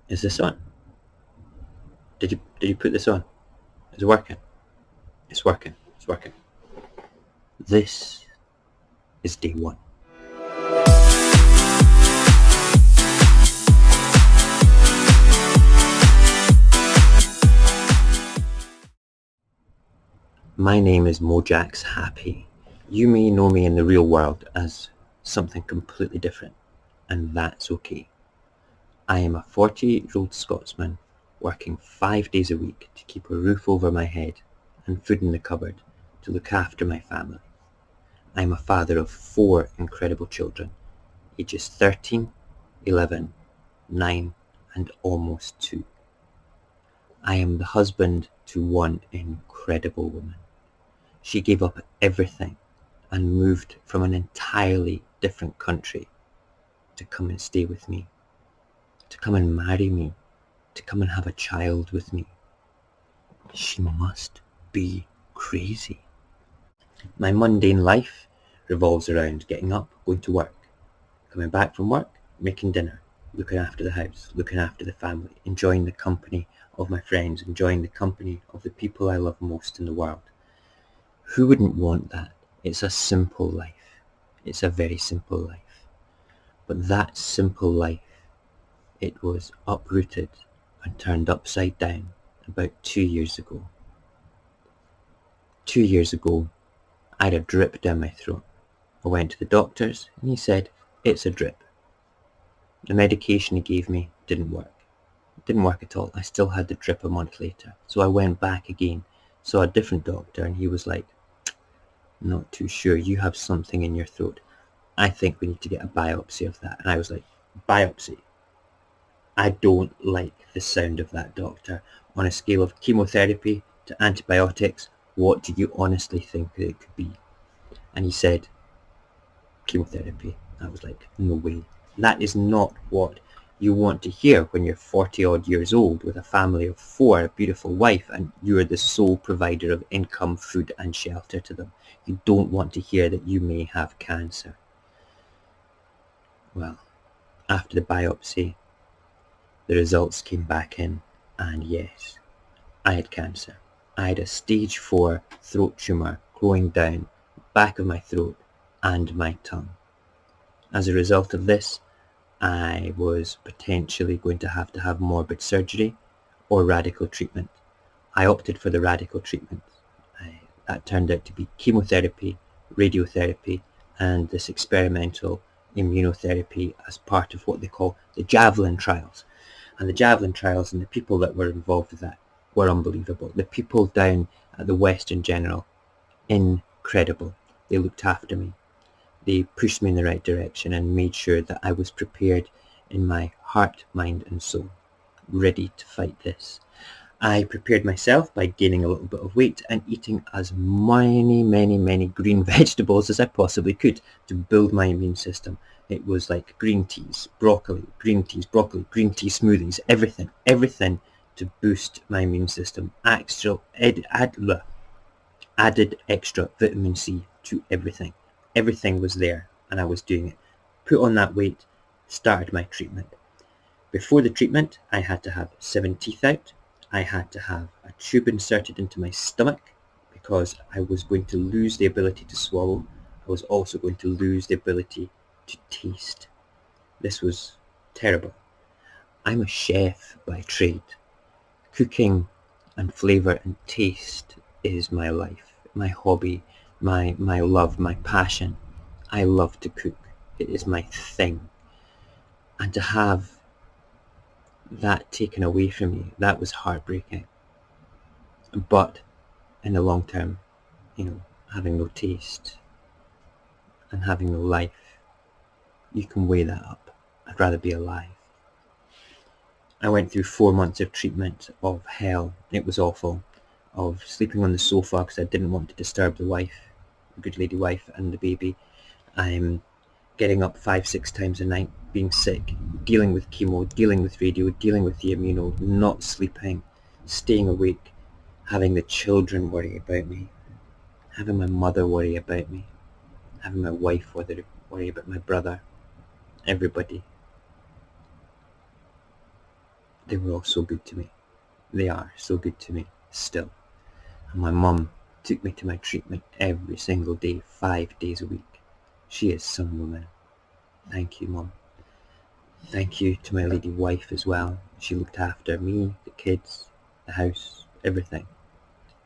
Is this on? Did you put this on? Is it working? It's working. It's working. This is day one. My name is Mojax Happy. You may know me in the real world as something completely different, and that's okay. I am a 48-year-old Scotsman working 5 days a week to keep a roof over my head and food in the cupboard to look after my family. I am a father of 4 incredible children, ages 13, 11, 9, and almost 2. I am the husband to one incredible woman. She gave up everything and moved from an entirely different country to come and stay with me, to come and marry me, to come and have a child with me. She must be crazy. My mundane life revolves around getting up, going to work, coming back from work, making dinner, looking after the house, looking after the family, enjoying the company of my friends, enjoying the company of the people I love most in the world. Who wouldn't want that? It's a simple life. It's a very simple life. But that simple life, it was uprooted and turned upside down about 2 years ago. 2 years ago, I had a drip down my throat. I went to the doctors and he said, it's a drip. The medication he gave me didn't work. It didn't work at all. I still had the drip a month later. So I went back again, saw a different doctor, and he was like, not too sure, you have something in your throat. I think we need to get a biopsy of that. And I was like, biopsy? I don't like the sound of that, doctor. On a scale of chemotherapy to antibiotics, what do you honestly think it could be? And he said, chemotherapy. I was like, no way. That is not what you want to hear when you're 40 odd years old with a family of 4, a beautiful wife, and you're the sole provider of income, food and shelter to them. You don't want to hear that you may have cancer. Well, after the biopsy, the results came back in, and yes, I had cancer. I had a stage 4 throat tumour growing down the back of my throat and my tongue. As a result of this, I was potentially going to have morbid surgery or radical treatment. I opted for the radical treatment. That turned out to be chemotherapy, radiotherapy, and this experimental immunotherapy as part of what they call the Javelin trials. And the Javelin trials and the people that were involved with that were unbelievable. The people down at the Western General, incredible. They looked after me. They pushed me in the right direction and made sure that I was prepared in my heart, mind and soul, ready to fight this. I prepared myself by gaining a little bit of weight and eating as many green vegetables as I possibly could to build my immune system. It was like green teas, broccoli, green tea smoothies, everything to boost my immune system. Added extra vitamin C to everything. Everything was there and I was doing it. Put on that weight, started my treatment. Before the treatment, I had to have 7 teeth out. I had to have a tube inserted into my stomach because I was going to lose the ability to swallow. I was also going to lose the ability to taste. This was terrible. I'm a chef by trade. Cooking and flavour and taste is my life, my hobby, my love, my passion. I love to cook. It is my thing. And to have that taken away from me, that was heartbreaking. But in the long term, having no taste and having no life, you can weigh that up. I'd rather be alive. I went through 4 months of treatment of hell. It was awful. Of sleeping on the sofa because I didn't want to disturb the wife, the good lady wife and the baby. I'm getting up 5-6 times a night, being sick, dealing with chemo, dealing with radio, dealing with the immuno, not sleeping, staying awake, having the children worry about me, having my mother worry about me, having my wife worry about my brother, everybody. they were all so good to me. They are so good to me still. And my mum took me to my treatment every single day, 5 days a week. She is some woman. Thank you, Mum. Thank you to my lady wife as well. She looked after me, the kids, the house, everything.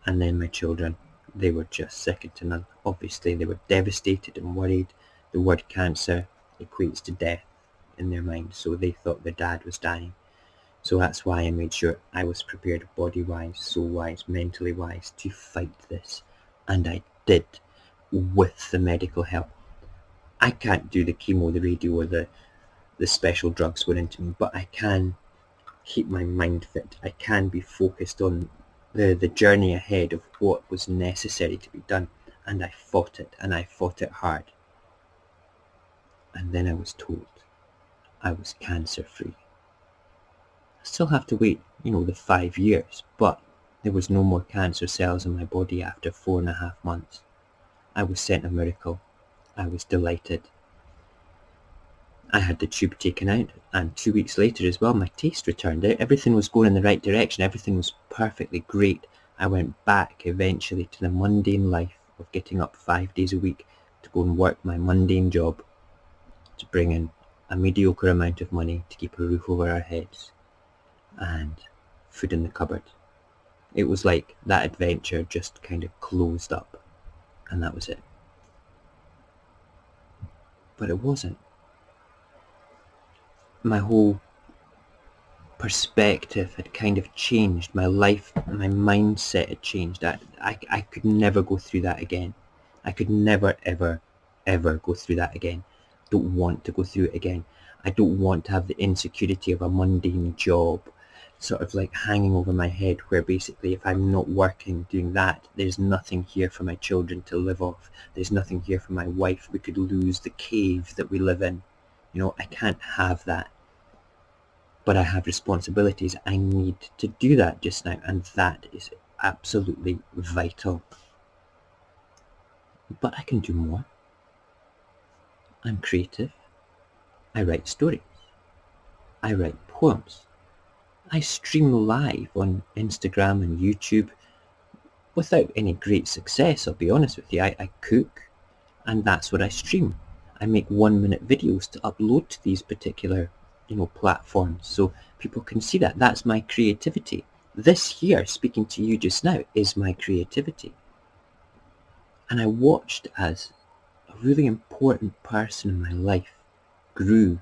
And then my children, they were just second to none. Obviously, they were devastated and worried. The word cancer equates to death in their mind, so they thought their dad was dying. So that's why I made sure I was prepared body-wise, soul-wise, mentally-wise to fight this. And I did, with the medical help. I can't do the chemo, the radio, or the special drugs went into me, but I can keep my mind fit. I can be focused on the journey ahead of what was necessary to be done. And I fought it, and I fought it hard. And then I was told I was cancer-free. I still have to wait, the 5 years, but there was no more cancer cells in my body after 4.5 months. I was sent a miracle. I was delighted. I had the tube taken out, and 2 weeks later as well, my taste returned. Everything was going in the right direction. Everything was perfectly great. I went back eventually to the mundane life of getting up 5 days a week to go and work my mundane job to bring in a mediocre amount of money to keep a roof over our heads and food in the cupboard. It was like that adventure just kind of closed up, and that was it. But it wasn't. My whole perspective had kind of changed. My life, my mindset had changed. I could never go through that again. I could never, ever, ever go through that again. Don't want to go through it again. I don't want to have the insecurity of a mundane job sort of like hanging over my head, where basically if I'm not working doing that, there's nothing here for my children to live off. There's nothing here for my wife. We could lose the cave that we live in. I can't have that. But I have responsibilities. I need to do that just now, and that is absolutely vital. But I can do more. I'm creative. I write stories. I write poems. I stream live on Instagram and YouTube without any great success, I'll be honest with you. I cook, and that's what I stream. I make 1-minute videos to upload to these particular platforms so people can see that. That's my creativity. This here, speaking to you just now, is my creativity. And I watched as a really important person in my life grew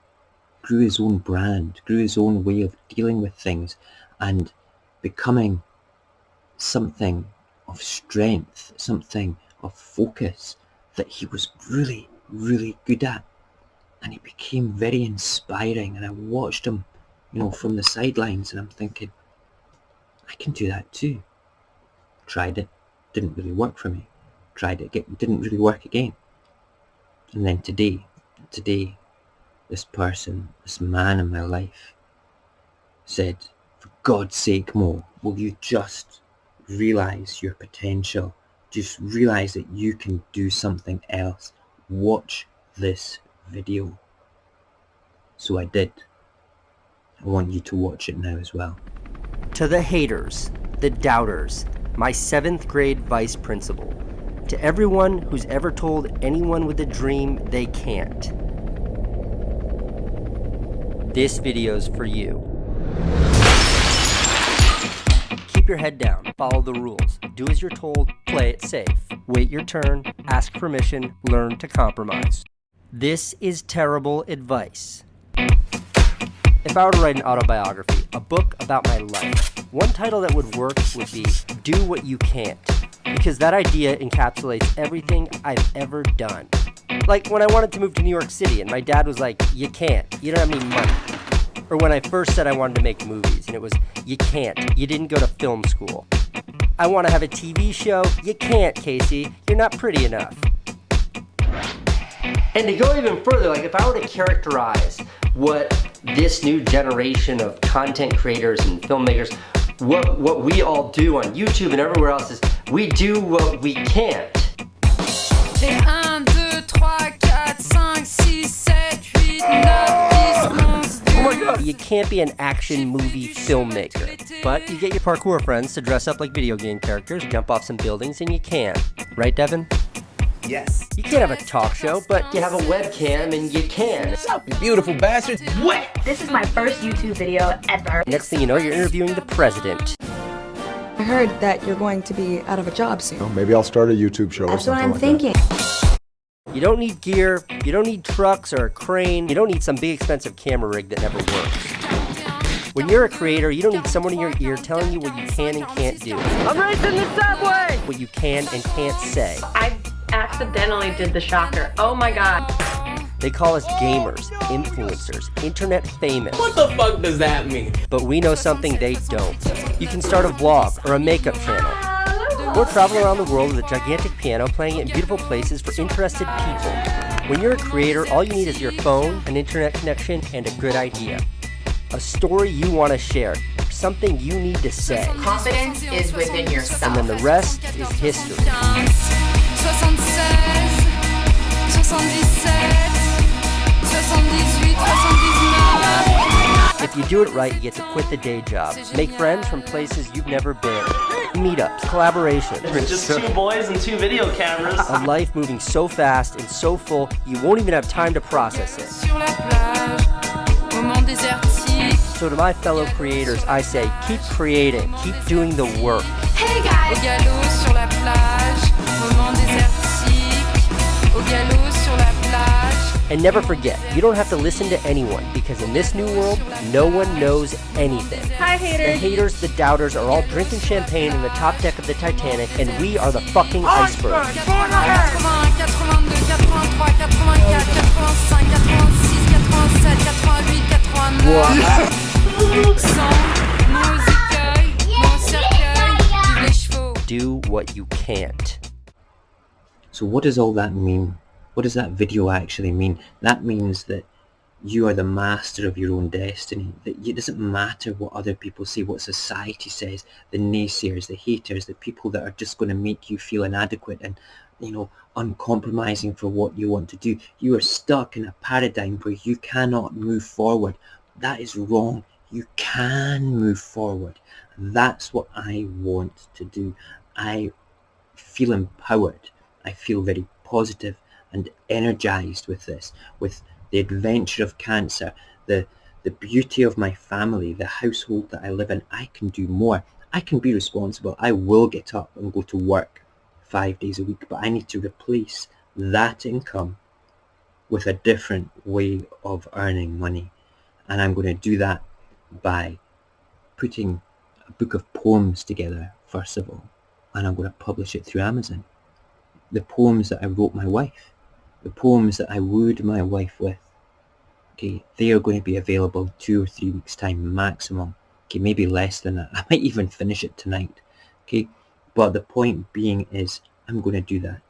his own brand, grew his own way of dealing with things and becoming something of strength, something of focus that he was really, really good at. And he became very inspiring, and I watched him, from the sidelines, and I'm thinking, I can do that too. Tried it, didn't really work for me. Tried it, didn't really work again. And then today, this person, this man in my life said, for God's sake, Mo, will you just realise your potential? Just realise that you can do something else. Watch this video. So I did. I want you to watch it now as well. To the haters, the doubters, my 7th grade vice principal, to everyone who's ever told anyone with a dream they can't, this video's for you. Keep your head down, follow the rules, do as you're told, play it safe, wait your turn, ask permission, learn to compromise. This is terrible advice. If I were to write an autobiography, a book about my life, one title that would work would be Do What You Can't, because that idea encapsulates everything I've ever done. Like when I wanted to move to New York City and my dad was like, you can't, you don't have any money. Or when I first said I wanted to make movies and it was, you can't, you didn't go to film school. I want to have a TV show, you can't, Casey, you're not pretty enough. And to go even further, like if I were to characterize what this new generation of content creators and filmmakers, what we all do on YouTube and everywhere else is, we do what we can't. Et 1, 2, 3, 4, 5, 6, 7, 8, 9, 10, 11, 12. You can't be an action movie filmmaker, but you get your parkour friends to dress up like video game characters, jump off some buildings, and you can. Right, Devin? Yes. You can't have a talk show, but you have a webcam and you can. What's up, you beautiful bastards? What? This is my first YouTube video ever. Next thing you know, you're interviewing the president. I heard that you're going to be out of a job soon. Well, maybe I'll start a YouTube show or That's what something I'm like thinking. You don't need gear, you don't need trucks or a crane, you don't need some big expensive camera rig that never works. When you're a creator, you don't need someone in your ear telling you what you can and can't do. I'm racing the subway! What you can and can't say. I accidentally did the shocker. Oh my god. They call us gamers, influencers, internet famous. What the fuck does that mean? But we know something they don't. You can start a vlog or a makeup channel. Or travel around the world with a gigantic piano playing it in beautiful places for interested people. When you're a creator, all you need is your phone, an internet connection, and a good idea. A story you want to share, something you need to say. Confidence is within yourself. And then the rest is history. 76, 77, 78, 79. If you do it right, you get to quit the day job, make friends from places you've never been, meetups, collaborations. It's just two boys and two video cameras. A life moving so fast and so full, you won't even have time to process it. Sur la plage, moment désertique. So to my fellow creators, I say, keep creating, keep doing the work. Hey guys! Au galop sur la plage, moment désertique. Au galop sur la plage. And never forget, you don't have to listen to anyone, because in this new world, no one knows anything. Hi, haters. The haters, the doubters are all drinking champagne in the top deck of the Titanic, and we are the fucking iceberg. 81, 82, 83, 84, 85, 86, 87, 88, 89. Sang, mon écueil, mon cercueil, vive les chevaux. Do what you can't. So what does all that mean? What does that video actually mean? That means that you are the master of your own destiny. That it doesn't matter what other people say, what society says, the naysayers, the haters, the people that are just going to make you feel inadequate and, uncompromising for what you want to do. You are stuck in a paradigm where you cannot move forward. That is wrong. You can move forward. That's what I want to do. I feel empowered. I feel very positive and energized with this, with the adventure of cancer, the beauty of my family, the household that I live in. I can do more. I can be responsible. I will get up and go to work 5 days a week, but I need to replace that income with a different way of earning money. And I'm going to do that by putting a book of poems together, first of all, and I'm going to publish it through Amazon. The poems that I wrote my wife, the poems that I wooed my wife with, okay, they are going to be available 2 or 3 weeks time maximum, okay, maybe less than that. I might even finish it tonight, okay, but the point being is I'm going to do that.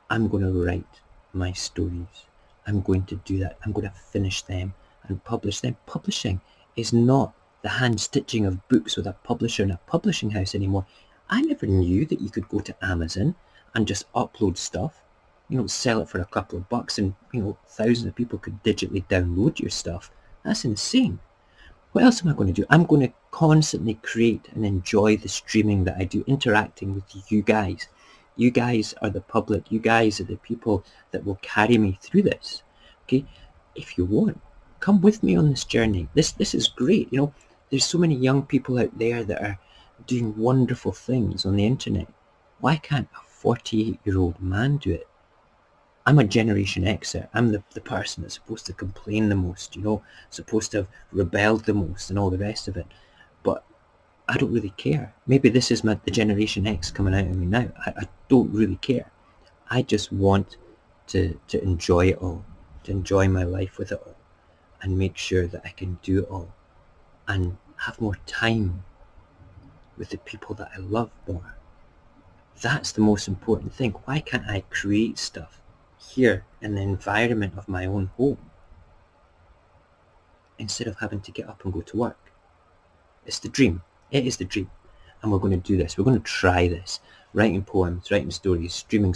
I'm going to write my stories. I'm going to do that. I'm going to finish them and publish them. Publishing is not the hand stitching of books with a publisher in a publishing house anymore. I never knew that you could go to Amazon and just upload stuff, sell it for a couple of bucks and, thousands of people could digitally download your stuff. That's insane. What else am I going to do? I'm going to constantly create and enjoy the streaming that I do, interacting with you guys. You guys are the public. You guys are the people that will carry me through this. Okay? If you want, come with me on this journey. This is great. There's so many young people out there that are doing wonderful things on the internet. Why can't a 48-year-old man do it? I'm a Generation Xer. I'm the person that's supposed to complain the most, supposed to have rebelled the most and all the rest of it. But I don't really care. Maybe this is the Generation X coming out of me now. I don't really care. I just want to enjoy it all, to enjoy my life with it all, and make sure that I can do it all and have more time with the people that I love more. That's the most important thing. Why can't I create stuff here in the environment of my own home instead of having to get up and go to work? It's the dream. It is the dream. And we're going to do this. We're going to try this. Writing poems, writing stories, streaming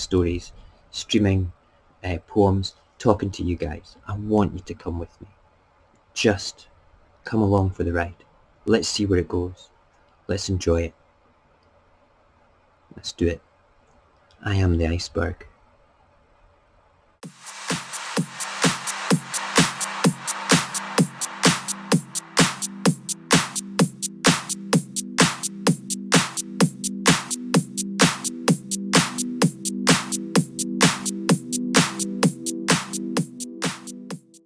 poems, talking to you guys. I want you to come with me. Just Come along for the ride. Let's see where it goes. Let's enjoy it. Let's do it. I am the iceberg.